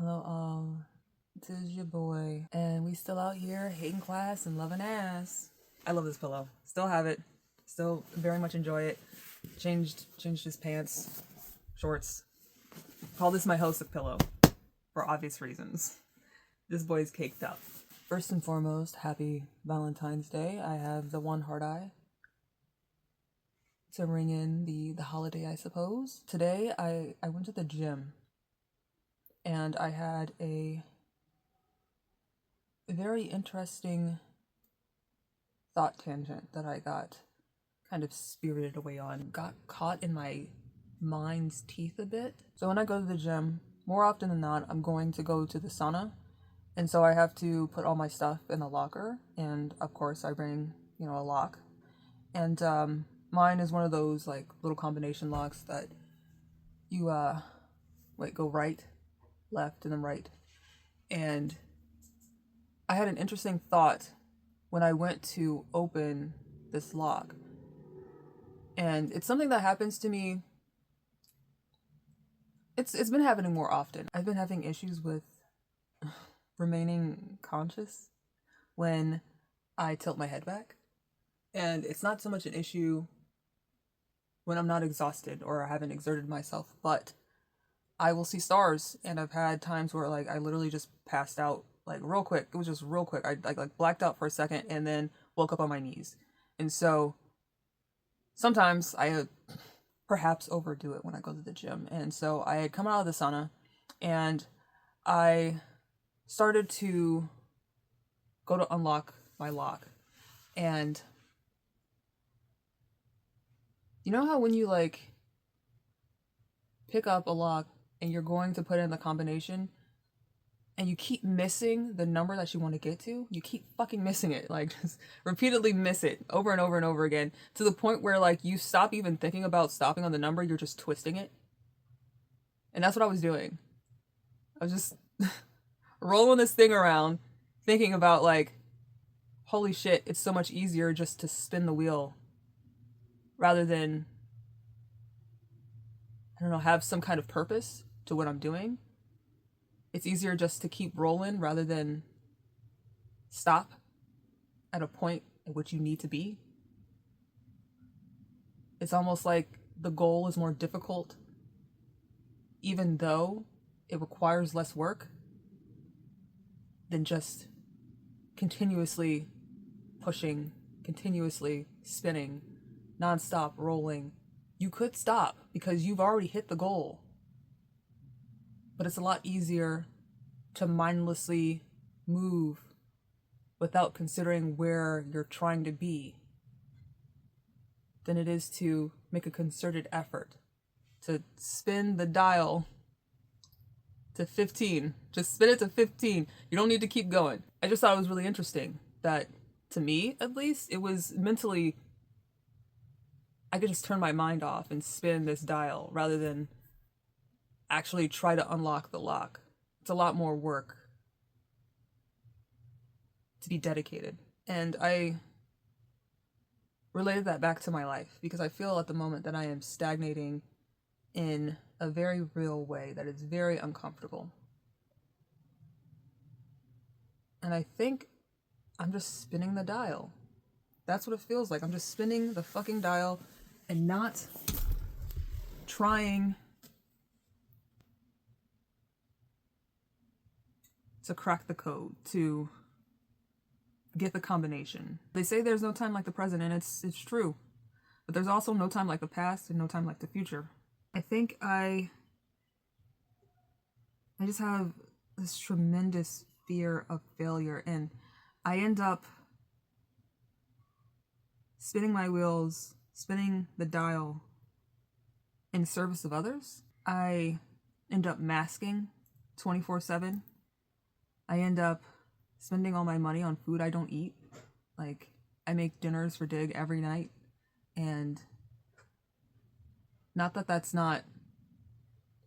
Hello, all. This is your boy, and we still out here hating class and loving ass. I love this pillow. Still have it. Still very much enjoy it. Changed his pants, shorts. Call this my Hosick pillow, for obvious reasons. This boy's caked up. First and foremost, happy Valentine's Day. I have the one heart eye to ring in the holiday, I suppose. Today, I went to the gym, and I had a very interesting thought tangent that I got kind of spirited away on. Got caught in my mind's teeth a bit. So when I go to the gym, more often than not, I'm going to go to the sauna. And so I have to put all my stuff in the locker. And of course, I bring, a lock. And mine is one of those like little combination locks that you, go right, left, and then right. And I had an interesting thought when I went to open this lock. And it's something that happens to me. It's been happening more often. I've been having issues with remaining conscious when I tilt my head back. And it's not so much an issue when I'm not exhausted or I haven't exerted myself, but I will see stars. And I've had times where like I literally just passed out like real quick. It was just real quick. I like blacked out for a second and then woke up on my knees. And so sometimes I perhaps overdo it when I go to the gym. And so I had come out of the sauna and I started to go to unlock my lock. And you know how when you like pick up a lock and you're going to put in the combination and you keep missing the number that you want to get to, you keep fucking missing it, like just repeatedly miss it over and over and over again to the point where like you stop even thinking about stopping on the number, you're just twisting it. And that's what I was doing. I was just rolling this thing around thinking about like, holy shit, it's so much easier just to spin the wheel rather than, I don't know, have some kind of purpose to what I'm doing. It's easier just to keep rolling rather than stop at a point at which you need to be. It's almost like the goal is more difficult, even though it requires less work than just continuously pushing, continuously spinning, nonstop rolling. You could stop because you've already hit the goal. But it's a lot easier to mindlessly move without considering where you're trying to be than it is to make a concerted effort to spin the dial to 15. Just spin it to 15. You don't need to keep going. I just thought it was really interesting that, to me at least, it was mentally, I could just turn my mind off and spin this dial rather than actually try to unlock the lock. It's a lot more work to be dedicated. And I related that back to my life because I feel at the moment that I am stagnating in a very real way that is very uncomfortable. And I think I'm just spinning the dial. That's what it feels like. I'm just spinning the fucking dial and not trying to crack the code, to get the combination. They say there's no time like the present, and it's true. But there's also no time like the past and no time like the future. I think I just have this tremendous fear of failure, and I end up spinning my wheels, spinning the dial in service of others. I end up masking 24/7. I end up spending all my money on food I don't eat. Like, I make dinners for Dig every night. And not that that's not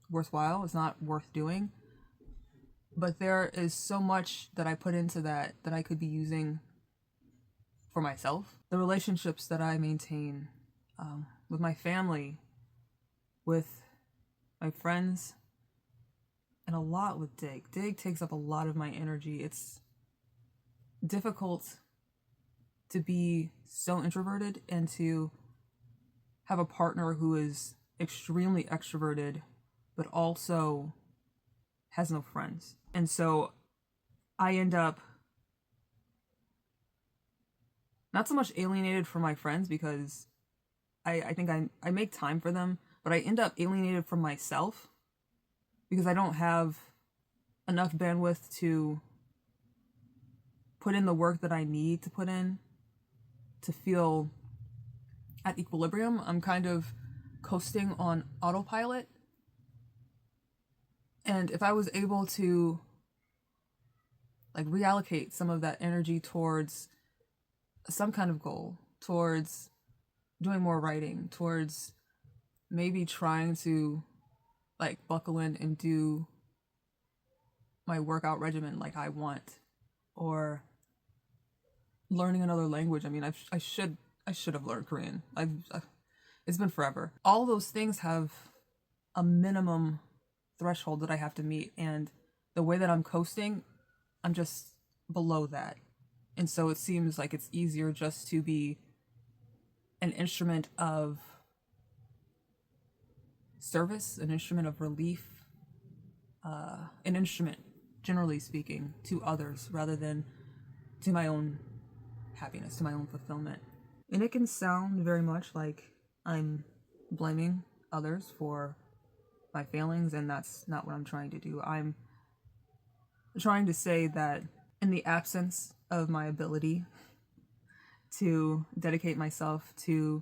worthwhile, it's not worth doing. But there is so much that I put into that I could be using for myself. The relationships that I maintain with my family, with my friends, and and a lot with Dig. Dig takes up a lot of my energy. It's difficult to be so introverted and to have a partner who is extremely extroverted but also has no friends. And so I end up not so much alienated from my friends because I think I make time for them, but I end up alienated from myself because I don't have enough bandwidth to put in the work that I need to put in to feel at equilibrium. I'm kind of coasting on autopilot. And if I was able to like reallocate some of that energy towards some kind of goal, towards doing more writing, towards maybe trying to like buckle in and do my workout regimen like I want, or learning another language. I mean, I should have learned Korean. It's been forever. All those things have a minimum threshold that I have to meet, and the way that I'm coasting, I'm just below that. And so it seems like it's easier just to be an instrument of service, an instrument of relief, an instrument, generally speaking, to others rather than to my own happiness, to my own fulfillment. And it can sound very much like I'm blaming others for my failings, and that's not what I'm trying to do. I'm trying to say that in the absence of my ability to dedicate myself to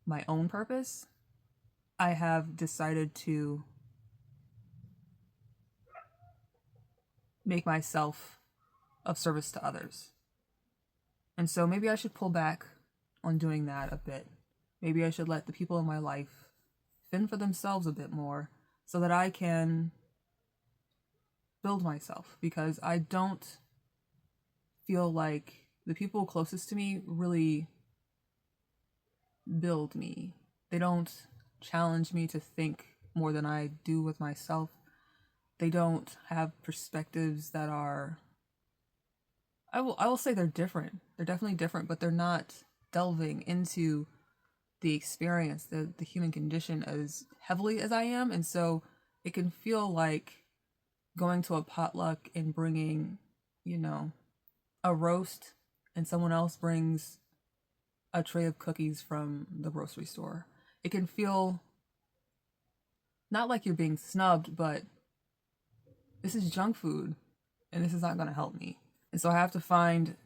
my own purpose, I have decided to make myself of service to others. And so maybe I should pull back on doing that a bit. Maybe I should let the people in my life fend for themselves a bit more so that I can build myself, because I don't feel like the people closest to me really build me. They don't challenge me to think more than I do with myself. They don't have perspectives that are, I will say they're different. They're definitely different, but they're not delving into the experience, the human condition as heavily as I am. And so it can feel like going to a potluck and bringing, a roast, and someone else brings a tray of cookies from the grocery store. It can feel not like you're being snubbed, but this is junk food and this is not going to help me. And so I have to find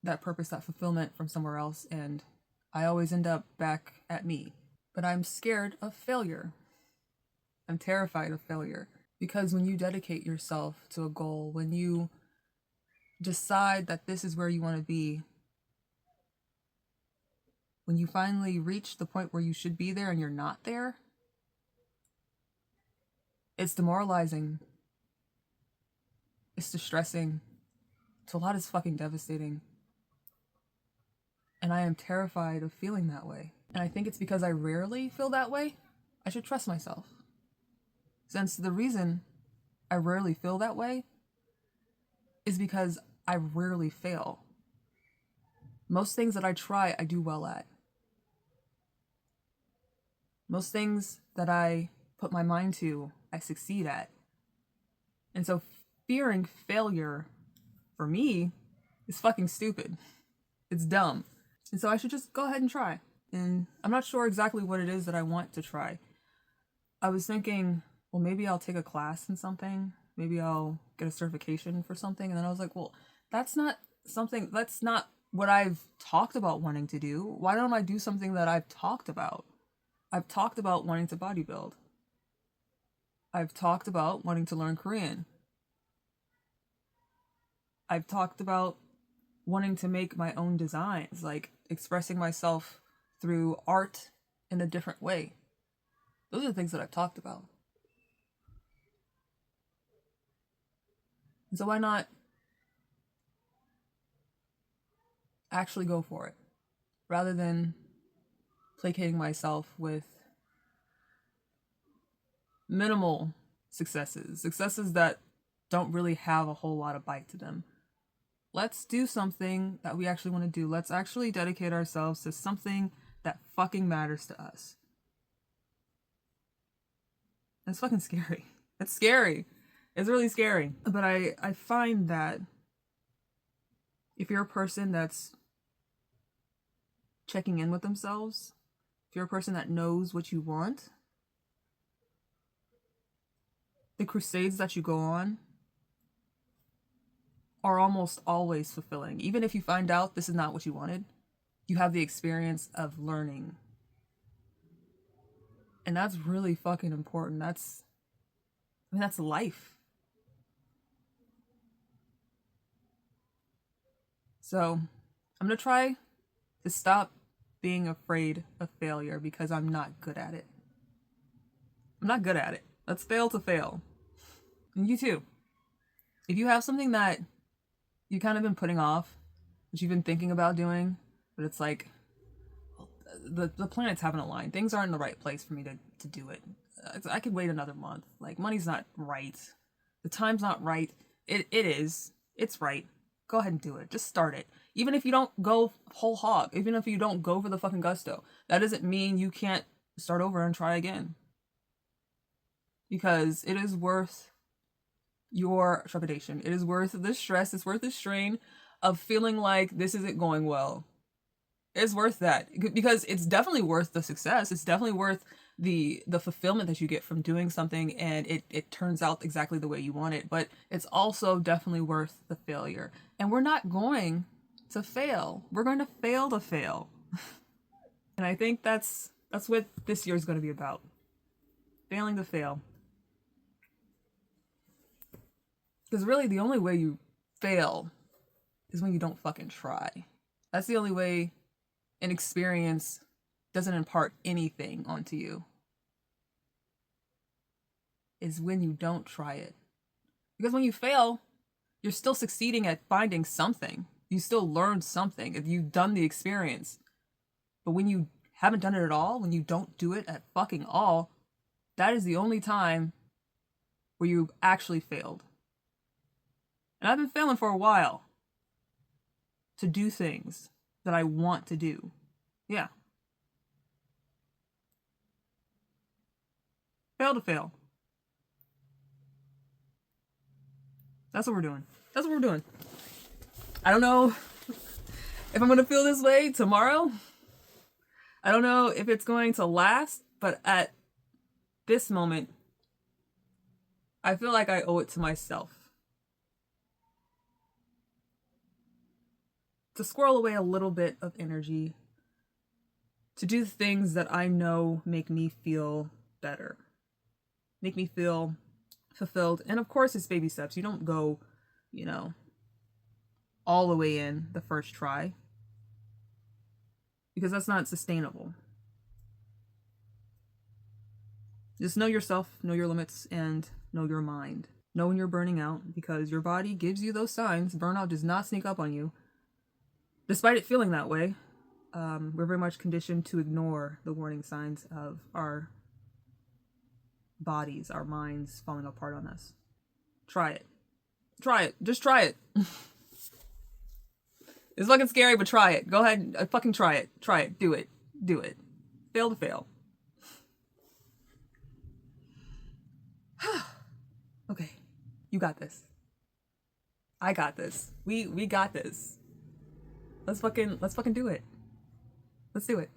that purpose, that fulfillment from somewhere else, and I always end up back at me. But I'm scared of failure. I'm terrified of failure, because when you dedicate yourself to a goal, when you decide that this is where you want to be, when you finally reach the point where you should be there and you're not there, it's demoralizing. It's distressing. It's a lot. It's fucking devastating. And I am terrified of feeling that way. And I think it's because I rarely feel that way. I should trust myself. Since the reason I rarely feel that way is because I rarely fail. Most things that I try, I do well at. Most things that I put my mind to, I succeed at. And so fearing failure, for me, is fucking stupid. It's dumb. And so I should just go ahead and try. And I'm not sure exactly what it is that I want to try. I was thinking, well, maybe I'll take a class in something. Maybe I'll get a certification for something. And then I was like, well, that's not what I've talked about wanting to do. Why don't I do something that I've talked about? I've talked about wanting to bodybuild. I've talked about wanting to learn Korean. I've talked about wanting to make my own designs, like expressing myself through art in a different way. Those are the things that I've talked about. And so why not actually go for it, rather than placating myself with minimal successes that don't really have a whole lot of bite to them. Let's do something that we actually want to do. Let's actually dedicate ourselves to something that fucking matters to us. It's fucking scary. It's scary. It's really scary. But I find that if you're a person that's checking in with themselves, if you're a person that knows what you want, the crusades that you go on are almost always fulfilling. Even if you find out this is not what you wanted, you have the experience of learning. And that's really fucking important. That's life. So I'm gonna try to stop being afraid of failure because I'm not good at it. I'm not good at it. Let's fail to fail. And you too. If you have something that you kind of been putting off, that you've been thinking about doing, but it's like the planets haven't aligned. Things aren't in the right place for me to do it. I could wait another month. Like, money's not right. The time's not right. It is. It's right. Go ahead and do it. Just start it. Even if you don't go whole hog, even if you don't go for the fucking gusto, that doesn't mean you can't start over and try again. Because it is worth your trepidation. It is worth the stress. It's worth the strain of feeling like this isn't going well. It's worth that because it's definitely worth the success. It's definitely worth the fulfillment that you get from doing something and it turns out exactly the way you want it. But it's also definitely worth the failure. And we're not going to fail. We're going to fail. And I think that's what this year is going to be about. Failing to fail. Because really the only way you fail is when you don't fucking try. That's the only way an experience doesn't impart anything onto you. Is when you don't try it. Because when you fail, you're still succeeding at finding something. You still learned something if you've done the experience. But when you haven't done it at all, when you don't do it at fucking all, that is the only time where you actually failed. And I've been failing for a while to do things that I want to do. Yeah. Fail to fail. That's what we're doing. That's what we're doing. I don't know if I'm going to feel this way tomorrow. I don't know if it's going to last, but at this moment, I feel like I owe it to myself to squirrel away a little bit of energy to do things that I know make me feel better, make me feel fulfilled. And of course, it's baby steps. You don't go, all the way in the first try because that's not sustainable. Just know yourself, know your limits, and know your mind. Know when you're burning out because your body gives you those signs. Burnout does not sneak up on you. Despite it feeling that way, we're very much conditioned to ignore the warning signs of our bodies, our minds falling apart on us. Try it. Try it. Just try it. It's fucking scary, but try it. Go ahead and fucking try it. Try it. Do it. Do it. Fail to fail. Okay. You got this. I got this. We got this. Let's fucking do it. Let's do it.